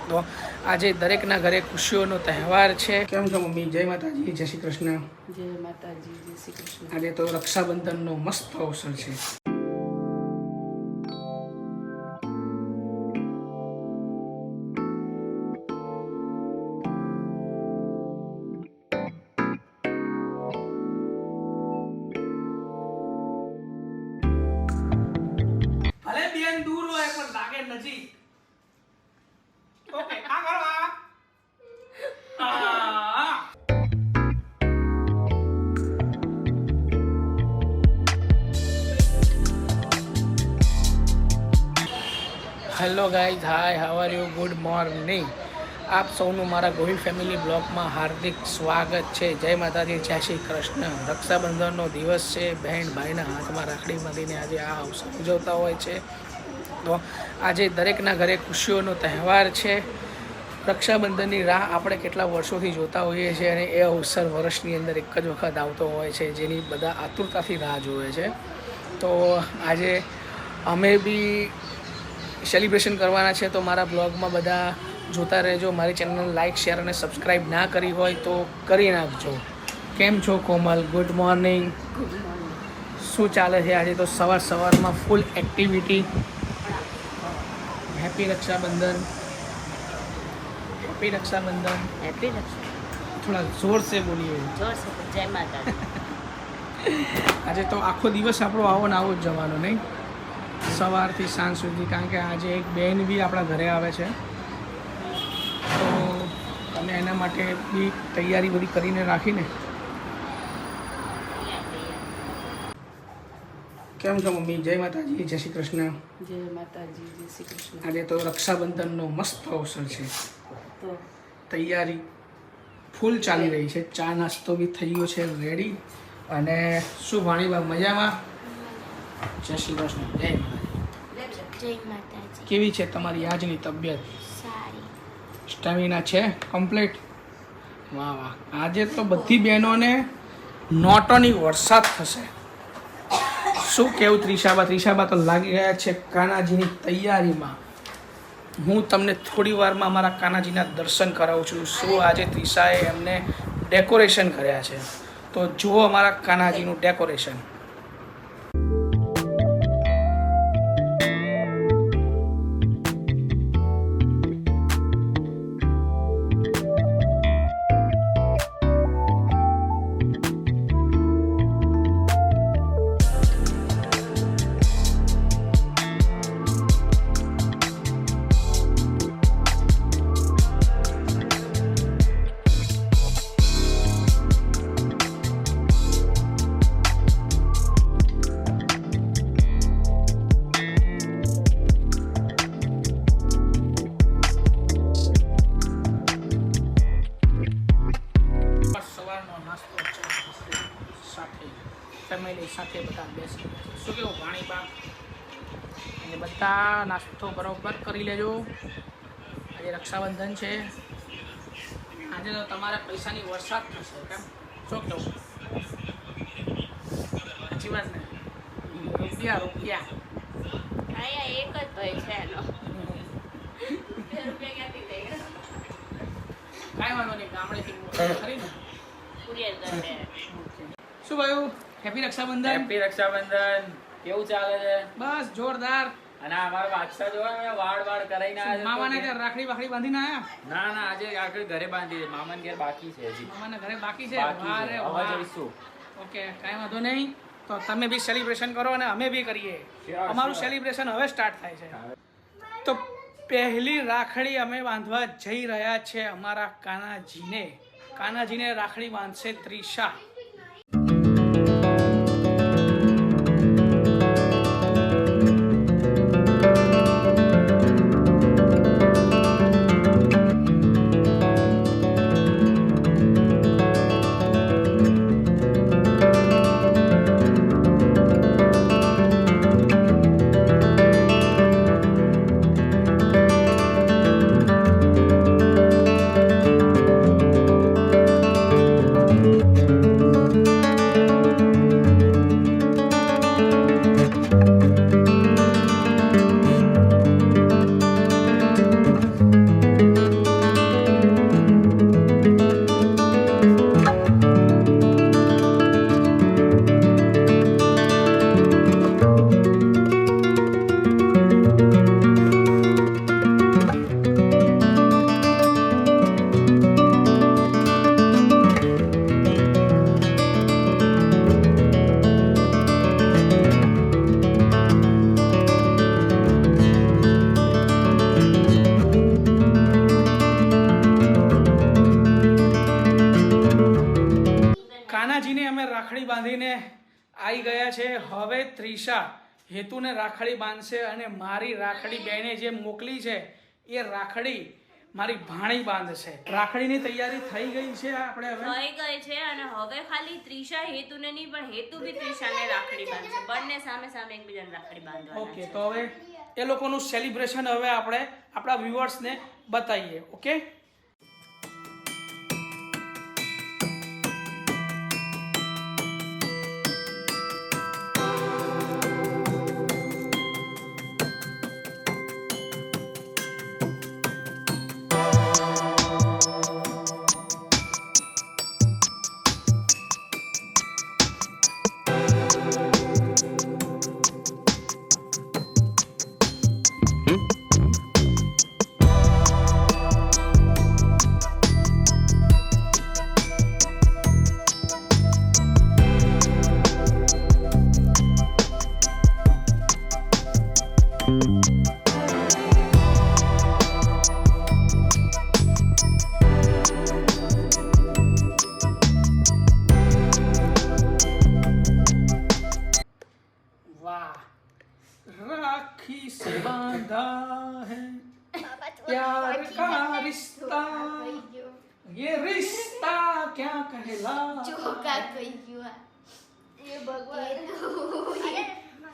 તો આજે દરેકના ઘરે ખુશીઓનો તહેવાર છે. કેમ છો મમ્મી? જય માતાજી, જય શ્રી કૃષ્ણ. જય માતાજી, જય શ્રી કૃષ્ણ. આજે તો રક્ષાબંધનનો મસ્ત અવસર છે. ભલે બેન દૂર હોય પણ લાગે નજીક. ઓકે, આ કરવા. Hello guys, hi, how are you? Good morning. આપ સૌનું મારા ગોહિલ ફેમિલી બ્લોગમાં હાર્દિક સ્વાગત છે. જય માતાજી, જય શ્રી કૃષ્ણ. રક્ષાબંધનનો દિવસ છે. બહેન ભાઈના હાથમાં રાખડી બાંધીને આજે આ અવસર ઉજવતા હોય છે. તો આજે દરેકના ઘરે ખુશીઓનો તહેવાર છે. રક્ષાબંધનની રાહ આપણે કેટલા વર્ષોથી જોતા હોઈએ છીએ અને એ અવસર વર્ષની અંદર એક જ વખત આવતો હોય છે, જેની બધા આતુરતાથી રાહ જુએ છે. તો આજે અમે બી સેલિબ્રેશન કરવાના છે. તો મારા બ્લોગમાં બધા જોતા રહેજો. મારી ચેનલને લાઇક, શેર અને સબસ્ક્રાઈબ ના કરી હોય તો કરી નાખજો. કેમ છો કોમલ? Good morning. શું ચાલે છે આજે? તો સવારમાં full activity. Happy Rakshabandhan. Happy Rakshabandhan. Happy Raksha. થોડા જોર સે બોલીએ. જોર સે જય માતાજી. આજે તો આખો દિવસ આપણો આવો ને આવો જ જવાનો, નહીં? સવારથી સાંજ સુધી. કારણ કે આજે એક બહેન બી આપણા ઘરે આવે છે, તો તમે એના માટે બી તૈયારી બધી કરીને રાખીને. કેમ છો મમ્મી? જય માતાજી, જય શ્રી કૃષ્ણ. જય માતાજી, જય શ્રી કૃષ્ણ. આજે તો રક્ષાબંધનનો મસ્ત અવસર છે. તો તૈયારી ફૂલ ચાલી રહી છે. ચા નાસ્તો બી થઈ ગયો છે રેડી. અને શું ભાણીબા મજામાં? જય શ્રી કૃષ્ણ. જય માતાજી. જય માતાજી. કેવી છે તમારી આજની તબિયત? સારી. સ્ટેમિના છે કમ્પ્લીટ? વાહ વાહ. આજે તો બધી બહેનોને નોટોની વરસાદ થશે. શું કેવું ત્રિશાબા તો લાગી રહ્યા છે કાનાજીની તૈયારીમાં. હું તમને થોડી વારમાં અમારા કાનાજીના દર્શન કરાવું છું. શું આજે ત્રિશાએ એમને ડેકોરેશન કર્યા છે, તો જુઓ અમારા કાનાજીનું ડેકોરેશન. ફેમિલી સાથે બધા બેસી. શું કેવું ભાણીબા? અને બધા નાસ્તો બરોબર કરી લેજો. આજે રક્ષાબંધન છે. આજે તો તમારે પૈસાની વરસાદ થશે. કેમ? શું કેવું? સાચી વાત ને? રૂપિયા. અહીંયા એક જ ભાઈ છે એનો. રૂપિયા ક્યાંથી થઈ ગયા? કાંઈ વાંધો નહીં, ગામડેથી ખરી ને. કુરિયર કરશે. શું ભાઈ? હેપી રક્ષાબંધન. હેપી રક્ષાબંધન. કેવું ચાલે છે? બસ જોરદાર. અને અમારા બાદશાહ જોવા વાળ કરાઈને આવ્યા છે. મામાને ઘર રાખડી બાંધીને આયા? ના આજે આખરી ઘરે બાંધી છે. મામાને ઘેર બાકી છે હજી. મામાના ઘરે બાકી છે. બાકી છે. વાહ. હવે જઈશું. ઓકે, કાંઈ વાંધો નહીં. તો તમે બી સેલિબ્રેશન કરો અને અમે બી કરીએ. Sure, અમારું sure. સેલિબ્રેશન હવે સ્ટાર્ટ થાય છે. તો પહેલી રાખડી અમે બાંધવા જઈ રહ્યા છે અમારા કાનાજીને રાખડી બાંધશે ત્રિશા. બાંધીને આવી ગયા છે. હવે ત્રિષા હેતુને રાખડી બાંધશે અને મારી રાખડી બેને જે મોકલી છે એ રાખડી મારી ભાણી બાંધશે. રાખડીની તૈયારી થઈ ગઈ છે આપણે હવે. થઈ ગઈ છે અને હવે ખાલી ત્રિષા હેતુને નહીં પણ હેતુ બી ત્રિષાને રાખડી બાંધશે. બંને સામે સામે એકબીજાને રાખડી બાંધવાના ઓકે, છે. તો હવે એ લોકોનું સેલિબ્રેશન હવે આપણે આપણા વ્યુઅર્સને બતાવીએ. ઓકે, વાહ. રાખી સે બાંધા હૈ प्यार का रिश्ता, ये रिश्ता क्या कहलाता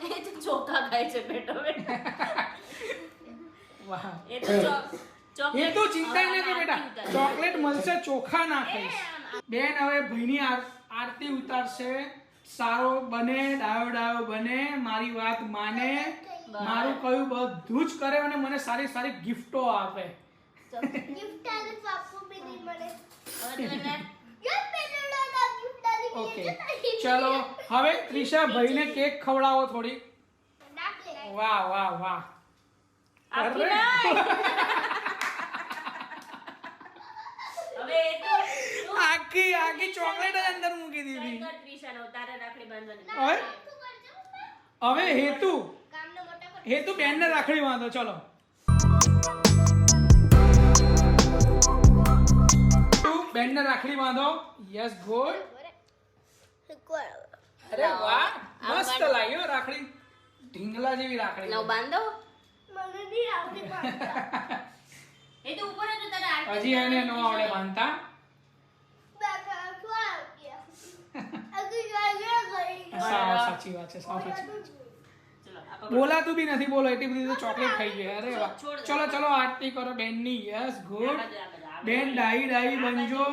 એ તો ચોખા ખાય છે બેટો વાહ. એ તો એ તો ચિંતા ન કર બેટા, ચોકલેટ મળશે, ચોખા ના ખાઈશ. બેન હવે ભાઈની આરતી ઉતારશે. સારો બને, ડાયો ડાયો બને, મારી વાત માને, મારું કયું બધું જ કરે અને મને સારી સારી ગિફ્ટો આપે. ઓકે, ચલો હવે ત્રિષા ભાઈને કેક ખવડાવો થોડી. વાહ વાહ વાહ. આખી અરે. નહીં. હવે એ તો આખી આખી ચોકલેટ જ અંદર મૂકી દીધી. કર ત્રિષાનો તારે રાખડી બાંધવાની. હવે હેતુ બેનને રાખડી બાંધો. ચલો તું બેનને રાખડી બાંધો. Yes, good. અરે વાહ, મસ્ત લાગ્યો રાખડી. ઢીંગલા જેવી રાખડી. નવ બાંધો એ તો ઉપર જ તારે આરતી હજી એને નો આવડે બાંધતા. સાવ સાચી વાત છે, સાવ સાચી વાત છે. ચલો આ પકડો. બોલાતું બી નથી, બોલો એટલી બધી તો ચોકલેટ ખાઈ ગઈ. અરે વાહ. ચલો ચલો આરતી કરો બેનની. Yes, good. બેન ડાઈ ડાઈ બનજો.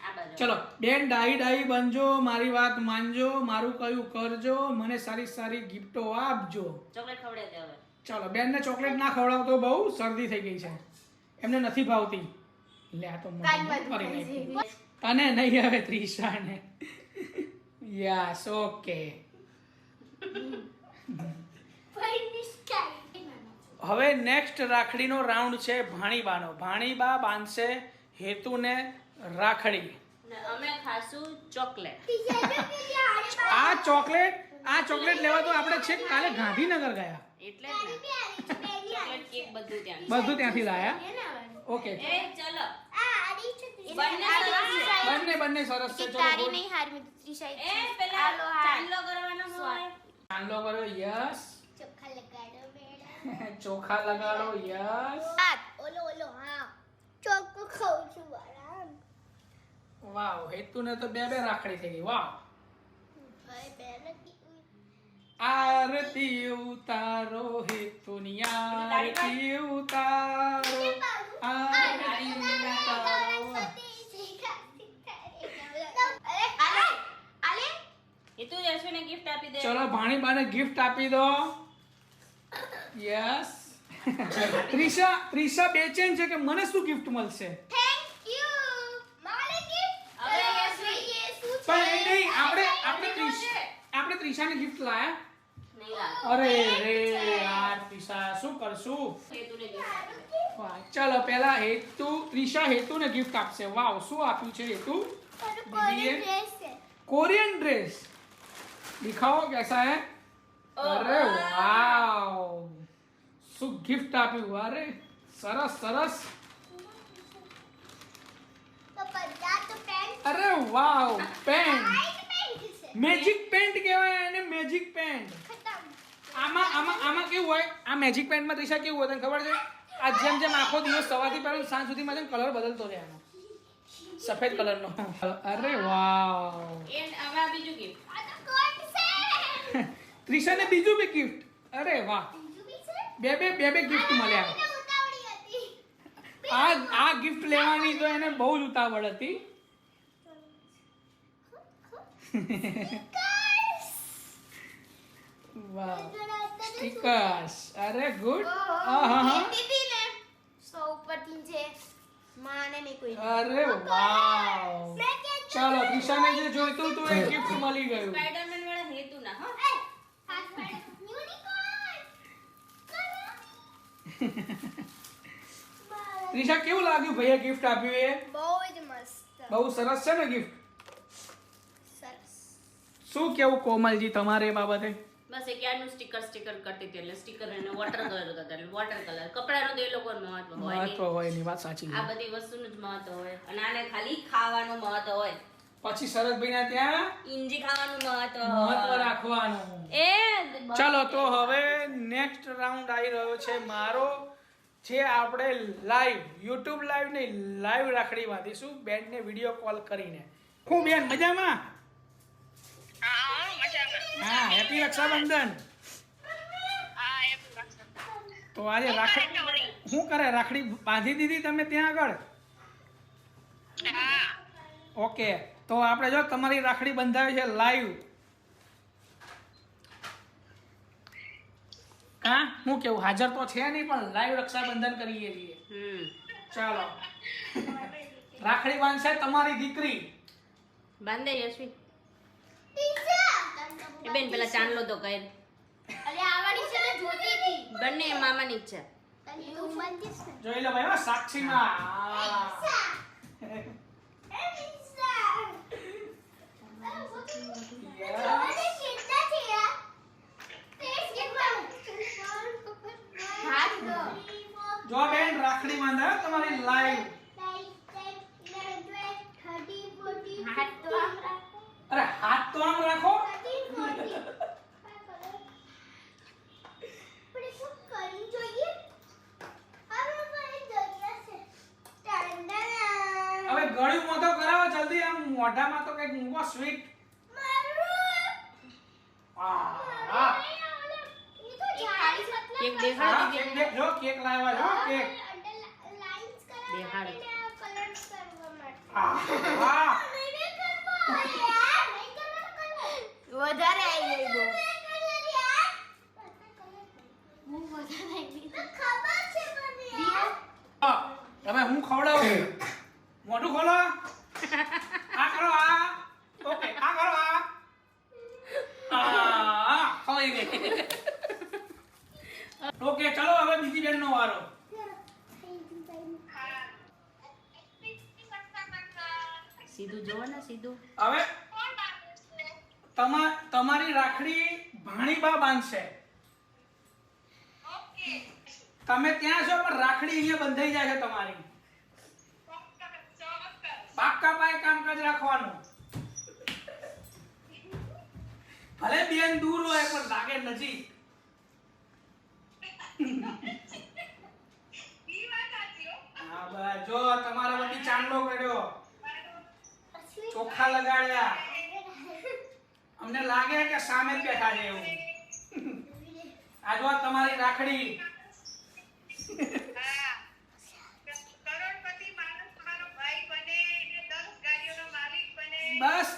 આ બાજુ. ચલો બેન ડાઈ ડાઈ બનજો, મારી વાત માનજો, મારું કયું કરજો, મને સારી સારી ગિફ્ટો આપજો. ચોકલેટ ખવડાવી દે હવે. ચલો બેનને ચોકલેટ ના ખવડાવતો, બહુ શરદી થઈ ગઈ છે, એમને નથી ભાવતી. લે આ તો મને કરી નાખ્યું. તને નહીં હવે ત્રિષાને. Yes, okay. હવે નેક્સ્ટ રાખડીનો રાઉન્ડ છે ભાણીબાનો. ભાણીબા બાંધશે હેતુને રાખડી. ને અમે ખાશું ચોકલેટ. આ ચોકલેટ લેવા તો આપણે છેક કાલે ગાંધીનગર ગયા, એટલે જ ને. ચોકલેટ કેક બધું ત્યાં. બધું ત્યાંથી લાયા. ઓકે, એ ચલો બંને સરસ છે. ચલો good. એ પેલા ચાંદલો કરવાનો હોય. ચાંદલો કરો. યસ. ચોખા લગાડો. યસ. વાવ, હેતુને તો બે રાખડી થઈ ગઈ. વાવ. આરતી ઉતારો હેતુની આરતી ઉતારો, આરતી ઉતારો. એ તું યશવીને gift આપી દે. ચલો ભાણીબાને ગિફ્ટ આપી દો. યસ. ત્રિષા બેચેન છે કે મને શું ગિફ્ટ મળશે. હવે યશવી પણ એ નહીં, આપણે ત્રિષાને ગિફ્ટ લાયા. નહીં લાગ. અરે રે યાર, ત્રિષા શું કરશું. હેતુને gift આપી દે. વાહ, ચલો પહેલા ત્રિષા હેતુને ગિફ્ટ આપશે. વાવ, શું આપ્યું છે હેતુ? कोरियन ड्रेस दिखाओ कैसा है. अरे वाव, શું ગિફ્ટ આપ્યું. અરે સરસ સરસ. તો 50 તો પેન્ટ અરે વાવ પેન્ટ મેજિક પેન્ટ કહેવાય એને મેજિક પેન્ટ આમાં કેવું હોય આ મેજિક પેન્ટમાં ત્રિષા કેવું હોય તને ખબર છે આ જેમ જેમ આખો દિવસ સવારથી પહેલા સાંજ સુધીમાં જેમ કલર બદલતો રહે એનો સફેદ કલરનો અરે વાવ હવે આ બીજું gift. ત્રિષાને બીજું બી ગિફ્ટ અરે વાહ બે ગિફ્ટ મળ્યા આ ગિફ્ટ લેવાની તો એને બહુ જ ઉતાવળ હતી વાહ સ્ટીકર્સ અરે ગુડ અરે વાવ ચાલો ત્રિષાને જે જોઈતું હતું એ ગિફ્ટ મળી ગયું સ્પાઈડરમેન વાળા હેતુના હો. ત્રિષા કેવું લાગ્યું ભૈયા ગિફ્ટ આપ્યું એ બહુ જ મસ્ત બહુ સરસ છે ને ગિફ્ટ સરસ શું કેવું કોમલજી તમારે એ બાબતે બસ એ ક્યારનું સ્ટીકર કરતી હતી એટલે સ્ટીકર અને વોટર કલર હતા એટલે વોટર કલર કપડાનું તો એ લોકોનું મહત્વ હોય મહત્વ નહીં. હોય એની વાત સાચી આ બધી વસ્તુનું જ મહત્વ હોય અને આને ખાલી ખાવાનું મહત્વ હોય પછી શરદભાઈ ત્યાં ઇંજી ખાવાનું મહત્વ મહત્વ હોય રાખવાનું એ ચાલો તો હવે નેક્સ્ટ રાઉન્ડ આવી રહ્યો છે મારો જે આપણે લાઈવ યુટ્યુબ લાઈવ નહીં લાઈવ રાખડી બાંધીશું બેનને વિડીયો કોલ કરીને હું બેન મજામાં હા હેપી રક્ષાબંધન તો આજે રાખડી શું કરે રાખડી બાંધી દીધી તમે ત્યાં આગળ ઓકે તો આપણે જો તમારી રાખડી બંધાવી છે લાઈવ હા હું કેવું હાજર તો છે નહીં પણ લાઈવ રક્ષાબંધન કરીએ છીએ ચાલો રાખડી બાંધશે તમારી દીકરી બાંધે યશવી એ બેન પેલા ચાંદલો તો કર અરે આવડી છે ને જોતી હતી બંને મામાની જ છે તને તું બંધીશ ને જોઈ લો ભાઈ હો, સાક્ષીમાં જો બેન રાખડી બાંધે હો તમારી લાઈવ અરે હાથ તો આમ રાખો હવે ગળ્યું મોટો કરાવો જલ્દી આમ મોઢામાં તો કઈક મૂકો સ્વીટ કેક હા દેખાડી કેક દેખ જો કેક લાવ્યા છો કેક દેખાડી હા વધારે આવી ગઈ બહુ વધારે આવી ગઈ ખબર છે મને તમે હું ખવડાવું મોઢું ખોલો આ કરો આ ઓકે આ કરો આ ખવાઈ ગઈ ઓકે ચલો હવે બીજી બેનનો વારો સીધું જોવો ને સીધું હવે તમારી રાખડી ભાણીબા બાંધશે તમે ત્યાં છો પણ રાખડી અહીંયા બંધાઈ જાય છે તમારી પાક્કા પાયે કામકાજ રાખવાનું ભલે બેન દૂર હોય પણ લાગે નજીક હા બસ જો તમારે બધી ચાંદલો કર્યો ચોખા લગાડ્યા અમને લાગે કે સામે જ બેઠા છે એવું આ જો તમારી રાખડી બસ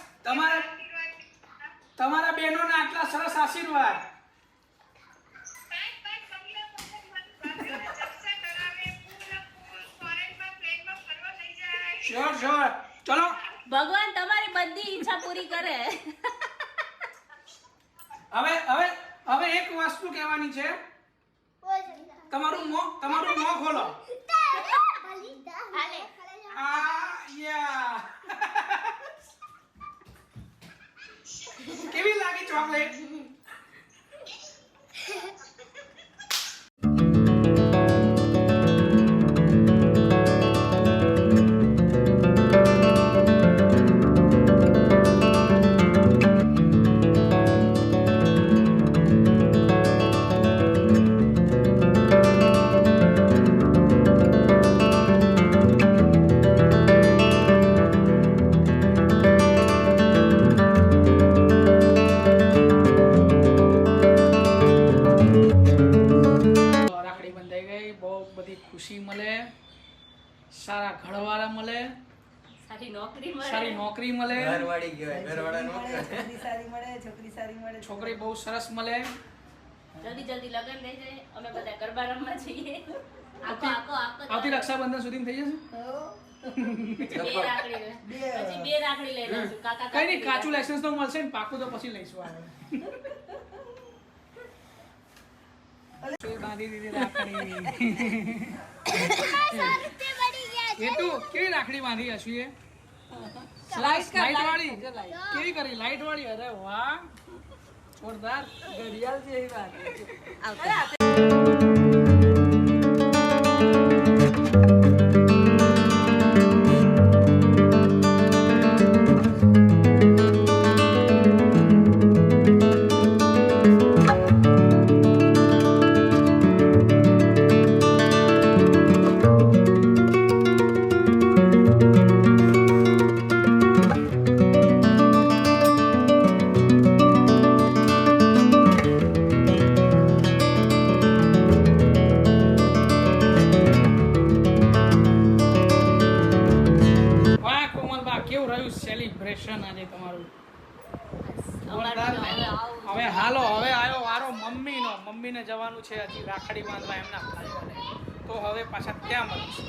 તમારા બહેનોના આટલા સરસ આશીર્વાદ શ્યોર શ્યોર ચલો ભગવાન તમારી બધી ઈચ્છા પૂરી કરે હવે એક વસ્તુ કહેવાની છે તમારું મોં ખોલો આ યા કેવી લાગી ચોકલેટ બધી ખુશી મળે, સારા ઘરવાળા મળે, સારી નોકરી મળે. સારી નોકરી મળે, ઘરવાળી કહેવાય, ઘરવાળા નો કહેવાય. છોકરી સારી મળે, છોકરી સારી મળે. છોકરી બહુ સરસ મળે. જલ્દી જલ્દી લગન થઈ જાય, અમે બધા ગરબા રમવા જઈએ. આવતી રક્ષાબંધન સુધી થઈ જશે. બે રાખડી લે. પછી બે રાખડી લઈ લઈશું. કાકા કઈ નહીં, કાચું લાયસન્સ તો મળશે ને, પાકું તો પછી લઈશું આવે. બાંધી દીધી રાખડી. એ તું કેવી રાખડી બાંધી હશું એ? લાઈટ વાળી કેવી કરી? લાઈટ વાળી. અરે વાહ, જોરદાર. ઘડિયાળ જેવી વાત. વાહ કોમલબા, કેવું રહ્યું સેલિબ્રેશન આજે તમારું? જોરદાર ને? હવે હાલો, હવે આવ્યો વારો મમ્મીનો. મમ્મીને જવાનું છે હજી રાખડી બાંધવા એમના ભાઈઓને, તો હવે પાછા ત્યાં મળીશું.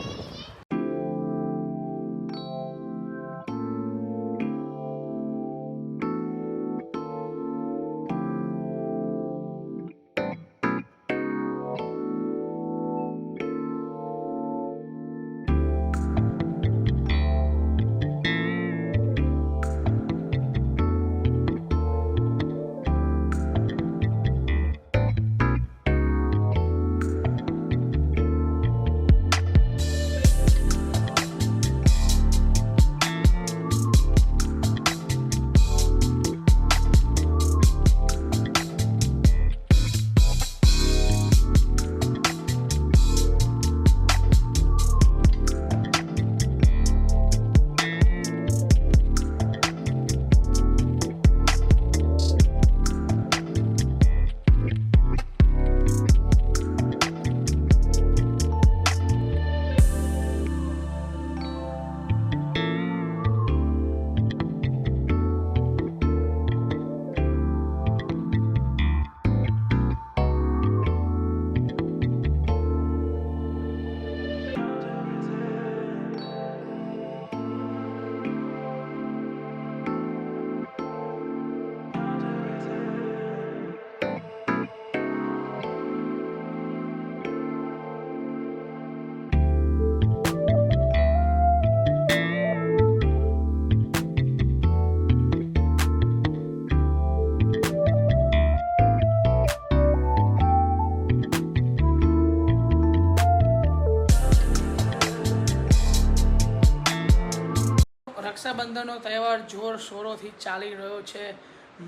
રક્ષાબંધનનો તહેવાર જોર શોરોથી ચાલી રહ્યો છે.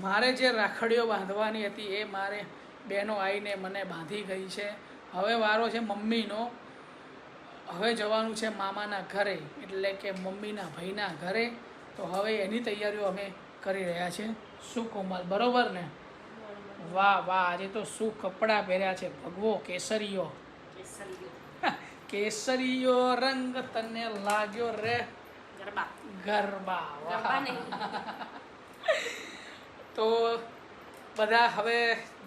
મારે જે રાખડીઓ બાંધવાની હતી એ મારે બહેનો આવીને મને બાંધી ગઈ છે. હવે વારો છે મમ્મીનો. હવે જવાનું છે મામાના ઘરે, એટલે કે મમ્મીના ભાઈના ઘરે. તો હવે એની તૈયારીઓ અમે કરી રહ્યા છે. શું કોમલ, બરોબર ને? વાહ વાહ, આજે તો શું કપડાં પહેર્યા છે ભગવો, કેસરીયો. કેસરીયો રંગ તને લાગ્યો રે ગરબા. ગરબા. ગરબા નહીં. તો બધા હવે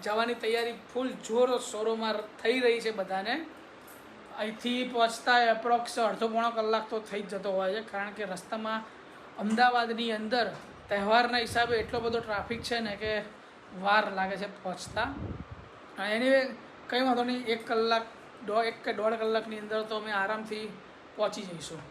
જવાની તૈયારી ફૂલ જોર શોરોમાં થઈ રહી છે બધાને. અહીંથી પહોંચતા એપ્રોક્સ અડધો પોણો કલાક તો થઈ જ જતો હોય છે, કારણ કે રસ્તામાં અમદાવાદની અંદર તહેવારના હિસાબે એટલો બધો ટ્રાફિક છે ને કે વાર લાગે છે પહોંચતા. એની કંઈ વાંધો નહીં, 1 કલાક 1 કે 1.5 કલાકની અંદર તો અમે આરામથી પહોંચી જઈશું.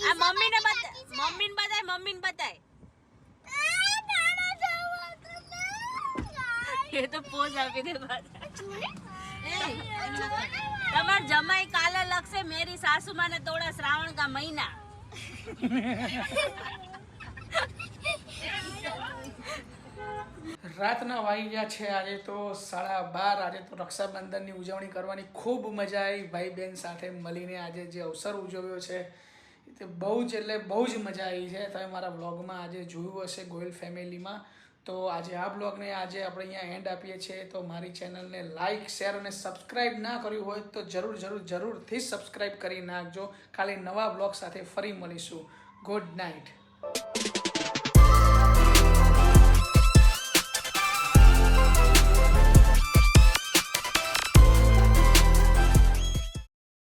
આ મમ્મીને બતાય મમ્મીને બતાય એ તો પોઝ આપી દે તમાર જમાઈ કાલે લગશે મેરી સાસુ માને તોડા શ્રાવણ કા મહિના રાતના વાગ્યા છે આજે તો 12:30. આજે તો રક્ષાબંધનની ઉજવણી કરવાની ખૂબ મજા આવી. ભાઈ બહેન સાથે મળીને આજે જે અવસર ઉજવ્યો છે તે બહુ જ એટલે બહુ જ મજા આવી છે. તમે મારા બ્લોગમાં આજે જોયું હશે ગોહિલ ફેમિલીમાં. તો આજે આ બ્લોગને આજે આપણે અહીંયા એન્ડ આપીએ છીએ. તો મારી ચેનલને લાઇક શેર અને સબસ્ક્રાઈબ ના કર્યું હોય તો જરૂરથી સબસ્ક્રાઈબ કરી નાખજો. ખાલી નવા બ્લોગ સાથે ફરી મળીશું. Good night.